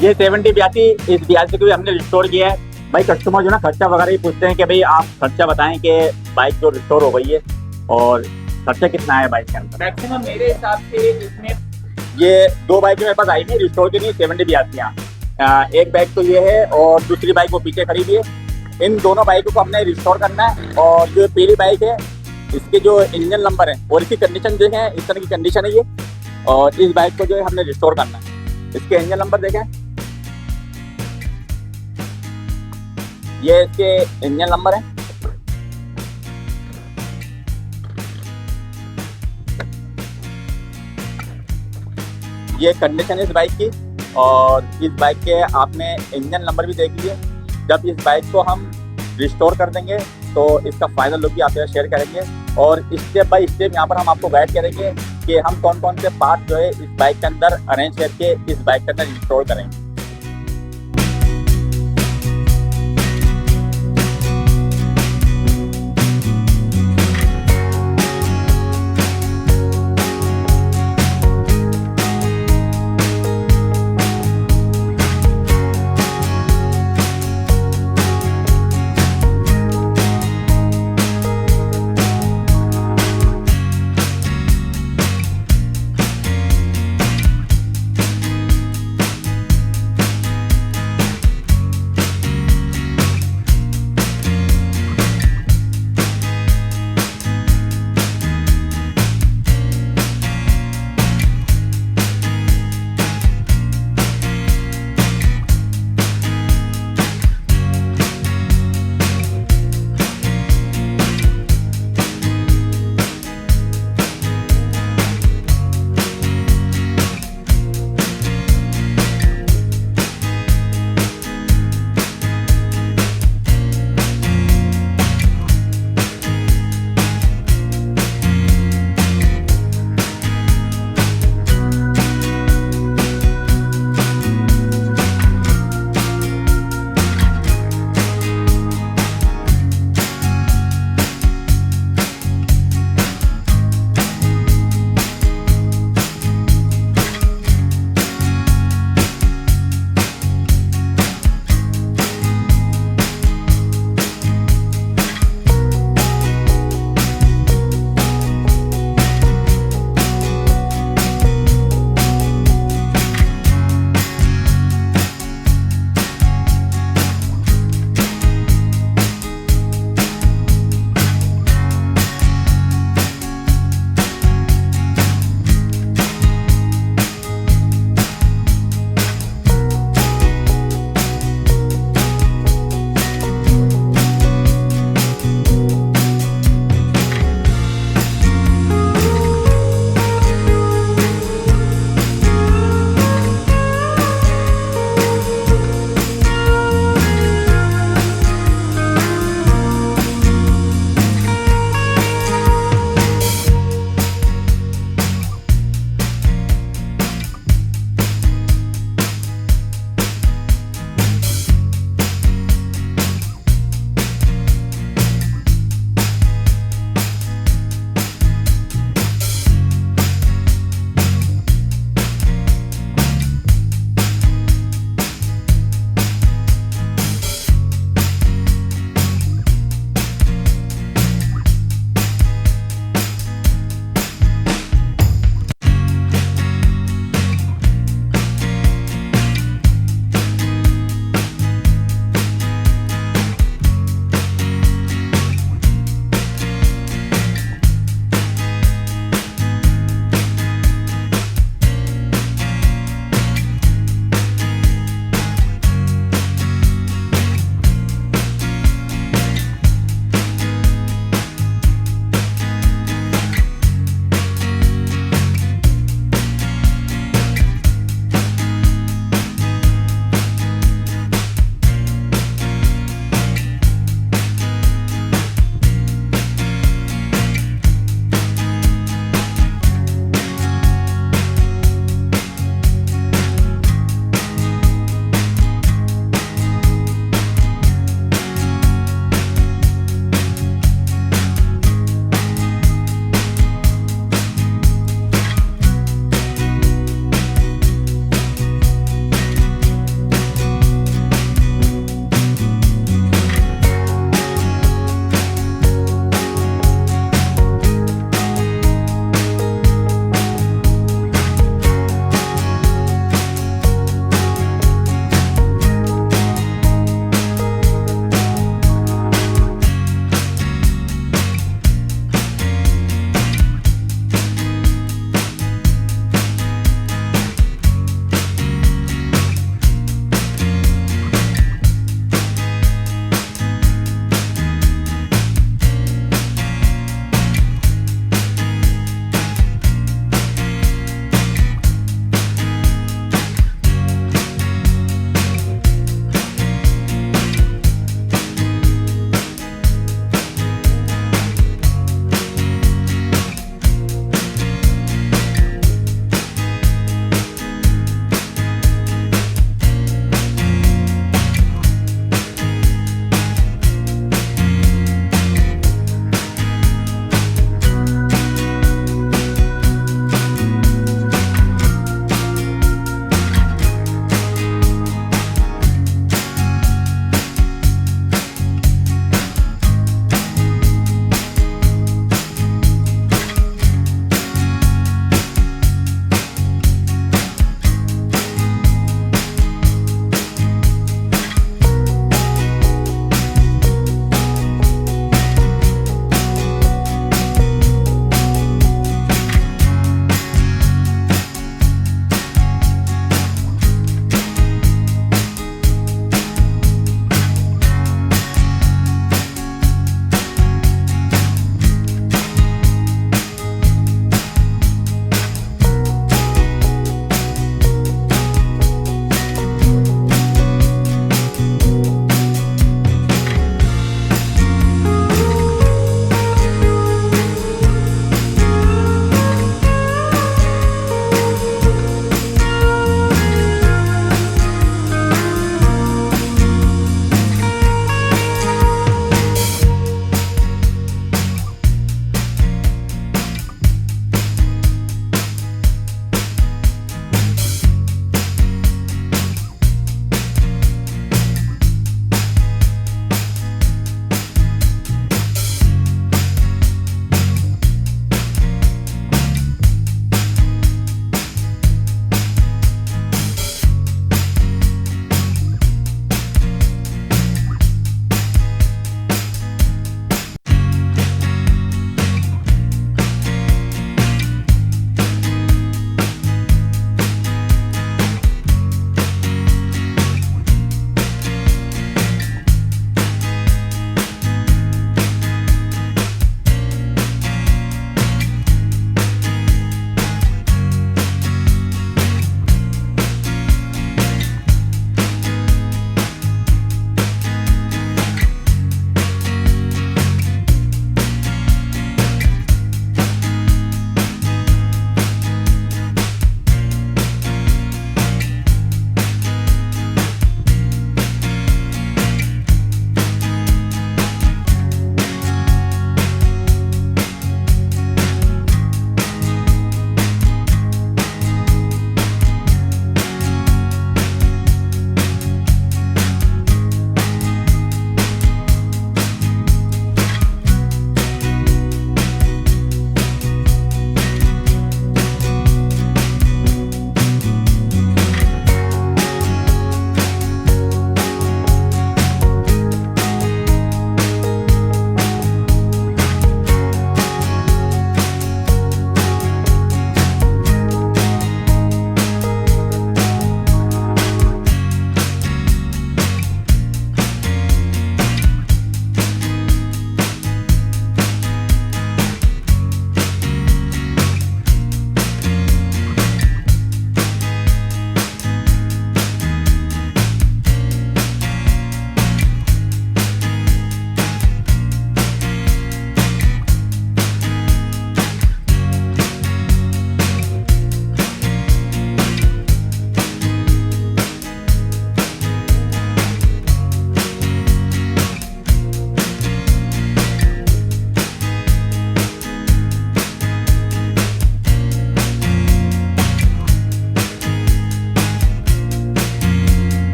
ये 7082 इस 82 को भी हमने रिस्टोर किया है। भाई कस्टमर जो ना खर्चा वगैरह ही पूछते हैं कि भाई आप खर्चा बताएं कि बाइक जो रिस्टोर हो गई है और खर्चा कितना है बाइक के अंदर। मैक्सिमम मेरे हिसाब से इसमें ये दो बाइक मेरे पास आई थी रिस्टोर के लिए 7082। एक बाइक तो ये है और दूसरी बाइक वो पीछे खरीदी है। इन दोनों बाइकों को हमने रिस्टोर करना है। और जो पहली बाइक है इसके जो इंजन नंबर है और इसकी कंडीशन देखें, इस तरह की कंडीशन है ये। और इस बाइक को जो है हमने रिस्टोर करना है। इसके इंजन नंबर देखें, ये इसके इंजन नंबर है। ये कंडीशन है इस बाइक की। और इस बाइक के आपने इंजन नंबर भी देख लिए। जब इस बाइक को हम रिस्टोर कर देंगे तो इसका फाइनल लुक भी आपके साथ शेयर करेंगे और स्टेप बाय स्टेप यहाँ पर हम आपको गाइड करेंगे कि हम कौन कौन से पार्ट जो है इस बाइक के अंदर अरेंज करके इस बाइक के अंदर इंस्टॉल करेंगे।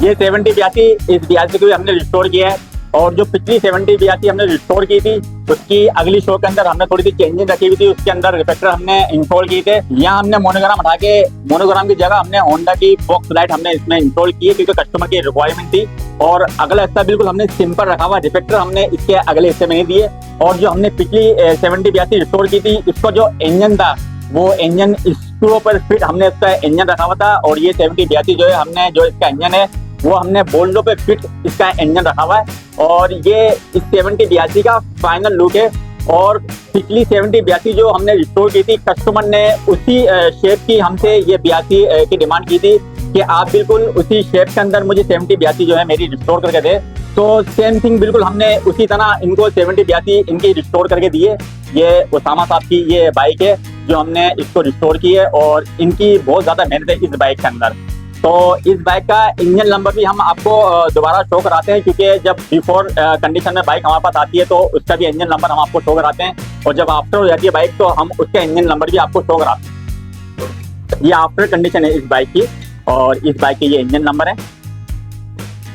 ये 7082 इस 82 को भी हमने रिस्टोर किया है, और जो पिछली 7082 हमने रिस्टोर की थी उसकी अगली शो के अंदर हमने थोड़ी सी चेंजिंग रखी हुई थी, उसके अंदर रिफ्लेक्टर हमने इंस्टॉल किए थे। यहाँ हमने मोनोग्राम हटा के मोनोग्राम की जगह हमने होंडा की बॉक्स लाइट हमने इसमें इंस्टॉल की है, क्योंकि कस्टमर की रिक्वायरमेंट थी। और अगला हिस्सा बिल्कुल हमने सिंपल रखा हुआ, रिफ्लेक्टर हमने इसके अगले हिस्से में नहीं दिए। और जो हमने पिछली 7082 रिस्टोर की थी, उसका जो इंजन था वो इंजन स्क्रू पर फिट हमने इसका इंजन रखा हुआ था, और ये 7082 जो है हमने जो इसका इंजन है वो हमने बोल्डो पे फिट इसका इंजन रखा हुआ है। और ये इस 7082 का फाइनल लुक है। और पिछली 7082 जो हमने रिस्टोर की थी, कस्टमर ने उसी शेप की हमसे ये 82 की डिमांड की थी कि आप बिल्कुल उसी शेप के अंदर मुझे 7082 जो है मेरी रिस्टोर करके दे। तो सेम थिंग बिल्कुल हमने उसी तरह इनको 7082 इनकी रिस्टोर करके दिए। ये उसामा साहब की ये बाइक है जो हमने इसको रिस्टोर की है, और इनकी बहुत ज़्यादा मेहनत है इस बाइक के अंदर। तो इस बाइक का इंजन नंबर भी हम आपको दोबारा शो कराते हैं, क्योंकि जब बिफोर कंडीशन में बाइक हमारे पास आती है तो उसका भी इंजन नंबर हम आपको शो कराते हैं, और जब आफ्टर हो जाती है बाइक तो हम उसका इंजन नंबर भी आपको शो कराते हैं। ये आफ्टर कंडीशन है इस बाइक की, और इस बाइक के ये इंजन नंबर है।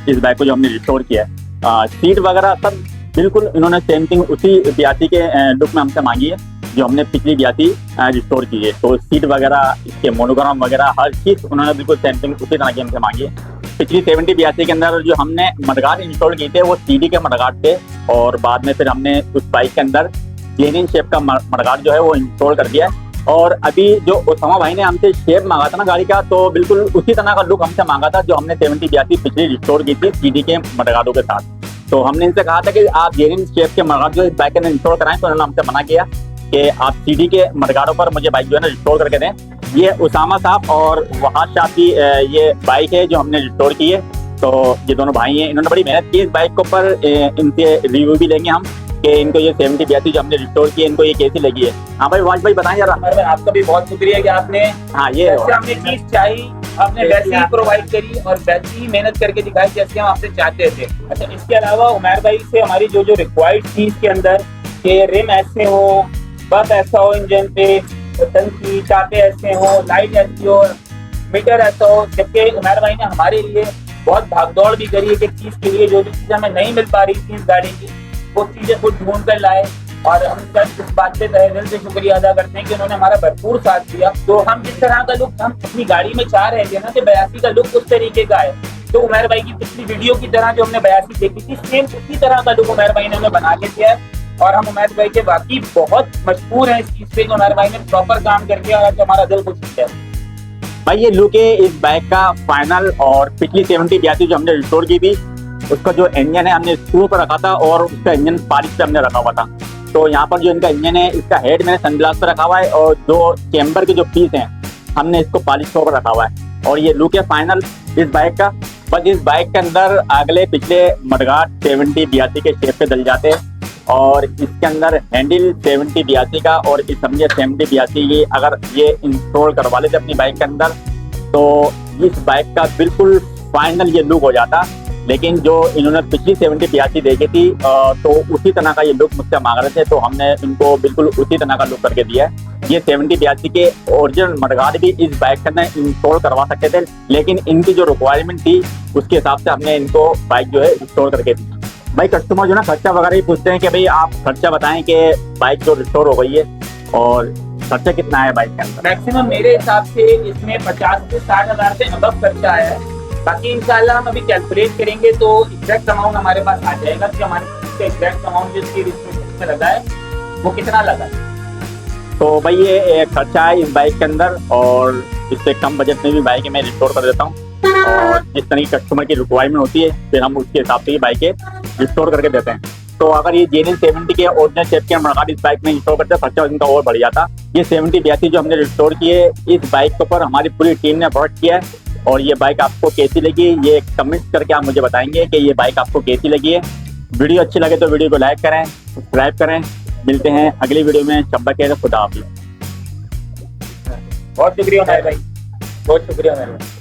इस बाइक को जो हमने रिस्टोर किया है, सीट वगैरह सब बिल्कुल इन्होंने सेम थिंग उसी 82 के लुक में हमसे मांगी है जो हमने पिछली 82 रिस्टोर की है। तो सीट वगैरह, इसके मोनोग्राम वगैरह, हर चीज़ उन्होंने बिल्कुल सेम थिंग उसी तरह की हमसे मांगी है। पिछली 7082 के अंदर जो हमने मडगार्ड इंस्टॉल किए थे वो सीडी के मडगार्ड थे, और बाद में फिर हमने उस बाइक के अंदर जेनिन शेप का मडगार्ड जो है वो इंस्टॉल कर दिया है। और अभी जो उसामा भाई ने हमसे शेप मांगा था ना गाड़ी का, तो बिल्कुल उसी तरह का लुक हमसे मांगा था जो हमने 7082 पिछली रिस्टोर की थी सीडी के मडगार्डों के साथ। तो हमने इनसे कहा था कि आप जेनिन शेप के मडगार्ड जो इस बाइक के अंदर इंस्टॉल कराएं, तो उन्होंने हमसे मना किया कि आप सीडी के मडगार्डों पर मुझे बाइक जो है ना रिस्टोर करके दें। ये उसामा साहब और वहाद साहब की ये बाइक है जो हमने रिस्टोर की है। तो ये दोनों भाई हैं, इन्होंने बड़ी मेहनत की इस बाइक के ऊपर। इनसे रिव्यू भी लेंगे हम कि इनको ये 7082 जो हमने रिस्टोर की है इनको ये कैसी लगी है। हाँ भाई, वाज भाई बताएं जरा। आपका भी बहुत शुक्रिया कि आपने हमने चीज चाहिए आपने वैसे ही प्रोवाइड करी, और वैसी ही मेहनत करके दिखाई जैसे हम आपसे चाहते थे। अच्छा, इसके अलावा उमैर भाई से हमारी जो रिक्वायर्ड चीज के अंदर कि रिम ऐसे हो, बस ऐसा हो, इंजन पे टंकी चाके ऐसे हो, लाइट ऐसी हो, मीटर ऐसा हो। जबकि उमैर भाई ने हमारे लिए बहुत भागदौड़ भी करी है कि चीज के लिए जो चीज हमें नहीं मिल पा रही थी इस गाड़ी की, वो चीजें खुद ढूंढ कर लाए। और हम इस बात पे तहे दिल से शुक्रिया अदा करते हैं कि उन्होंने हमारा भरपूर साथ दिया। तो हम जिस तरह का लुक हम अपनी गाड़ी में चाह रहे थे ना कि 82 का लुक उस तरीके का है, तो उमैर भाई की पिछली वीडियो की तरह जो हमने 82 देखी थी, सेम उसी तरह का लुक उमैर भाई ने हमें बना के दिया है। और हम उमैर भाई के वाकई बहुत मशहूर हैं इस चीज पे, उमैर भाई ने प्रॉपर काम करके और आज हमारा दिल खुश किया भाई। ये लुक है इस बाइक का फाइनल। और पिछली 7082 जो हमने रिस्टोर की थी उसका जो इंजन है हमने स्क्रू पर रखा था, और उसका इंजन पॉलिश पे हमने रखा हुआ था। तो यहाँ पर जो इनका इंजन है, इसका हेड मैंने सनग्लास पर रखा हुआ है, और जो चेम्बर के जो पीस हैं हमने इसको पॉलिश पर रखा हुआ है। और ये लुक है फाइनल इस बाइक का। बस इस बाइक के अंदर अगले पिछले मडगार्ड 7082 के शेप पे डल जाते हैं, और इसके अंदर हैंडल 7082 का, और इस समझे 7082 की अगर ये इंस्टॉल करवा लेते अपनी बाइक के अंदर तो इस बाइक का बिल्कुल फाइनल ये लुक हो जाता। लेकिन जो इन्होंने पिछली 7082 देखी थी तो उसी तरह का ये लुक मुझसे मांग रहे थे, तो हमने इनको बिल्कुल उसी तरह का लुक करके दिया है। ये 7082 के ओरिजिनल मडगार्ड भी इस बाइक के अंदर इंस्टॉल करवा सकते थे, लेकिन इनकी जो रिक्वायरमेंट थी उसके हिसाब से हमने इनको बाइक जो है इंस्टॉल करके दी। भाई कस्टमर जो ना खर्चा वगैरह ही पूछते हैं कि भाई आप खर्चा बताएं कि बाइक जो रिस्टोर हो गई है, और खर्चा कितना है बाइक के अंदर। मैक्सिमम मेरे हिसाब से इसमें 50 से 60 हज़ार से अबव खर्चा है। बाकी इंशाल्लाह हम अभी कैलकुलेट करेंगे तो एग्जैक्ट अमाउंट हमारे पास आ जाएगा कि हमारे एग्जैक्ट अमाउंट जिसकी रिस्टोरेशन में लगा है वो कितना लगा है। तो भाई ये खर्चा है इस बाइक के अंदर, और इससे कम बजट में भी बाइक मैं रिस्टोर कर देता हूँ, और जिस तरह की कस्टमर की रिक्वायरमेंट होती है फिर हम उसके हिसाब से ही बाइकें रिस्टोर करके देते हैं। तो अगर ये जेनिन 70 के ओरिजिनल शेप के मडगार्ड इस बाइक में इंस्टॉल करते हैं, खर्चा इनका और बढ़ जाता। ये 7082 जो हमने रिस्टोर किए इस बाइक के ऊपर हमारी पूरी टीम ने वर्क किया है, और ये बाइक आपको कैसी लगी ये कमेंट्स करके आप मुझे बताएंगे कि ये बाइक आपको कैसी लगी है। वीडियो अच्छी लगे तो वीडियो को लाइक करें, सब्सक्राइब करें। मिलते हैं अगली वीडियो में। शब्बा के खुदा हाफिज़। बहुत शुक्रिया मेरे भाई, बहुत शुक्रिया मेरे भाई।